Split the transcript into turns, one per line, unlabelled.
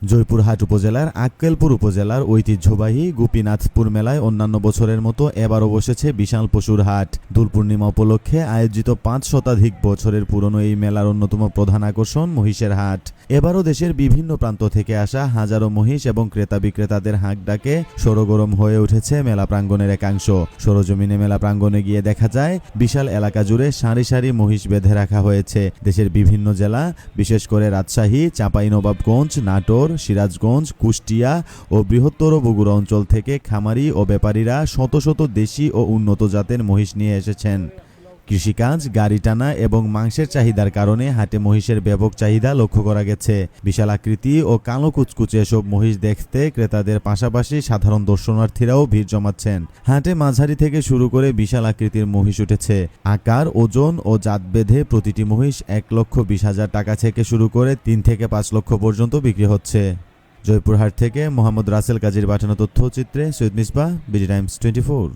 জয়পুরহাট উপজেলার আক্কেলপুর উপজেলার ঐতিহ্যবাহী গোপীনাথপুর মেলায় অন্যান্য বছরের মতো এবারও বসেছে বিশাল পশুর হাট। দোল পূর্ণিমা উপলক্ষে আয়োজিত ৫ শতাধিক বছরের পুরনো এই মেলার অন্যতম প্রধান আকর্ষণ মহিষের হাট। এবারও দেশের বিভিন্ন প্রান্ত থেকে আসা হাজারো মহিষ এবং ক্রেতা বিক্রেতাদের হাঁক ডাকে সরগরম হয়ে উঠেছে মেলা প্রাঙ্গণের একাংশ। সরজমিনে মেলা প্রাঙ্গণে গিয়ে দেখা যায় বিশাল এলাকা জুড়ে সারি সারি মহিষ বেঁধে রাখা হয়েছে। দেশের বিভিন্ন জেলা, বিশেষ করে রাজশাহী, চাঁপাইনবাবগঞ্জ, নাটোর, সিরাজগঞ্জ, কুষ্টিয়া ও বৃহত্তর বগুড়া অঞ্চল থেকে খামারি ও ব্যাপারীরা শত শত দেশি ও উন্নত জাতের মহিষ নিয়ে এসেছেন। কৃষিকাজ, গাড়ি টানা এবং মাংসের চাহিদার কারণে হাটে মহিষের ব্যাপক চাহিদা লক্ষ্য করা গেছে। বিশাল আকৃতি ও কালো কুচকুচে এসব মহিষ দেখতে ক্রেতাদের পাশাপাশি সাধারণ দর্শনার্থীরাও ভিড় জমাচ্ছেন। হাটে মাঝারি থেকে শুরু করে বিশাল আকৃতির মহিষ উঠেছে। আকার, ওজন ও জাত ভেদে প্রতিটি মহিষ ১,২০,০০০ টাকা থেকে শুরু করে ৩ থেকে ৫ লক্ষ পর্যন্ত বিক্রি হচ্ছে। জয়পুরহাট থেকে মোহাম্মদ রাসেল কাজীর পাঠানো তথ্যচিত্রে সৈয়দ মিসবাহ, বিডি টাইমস 24।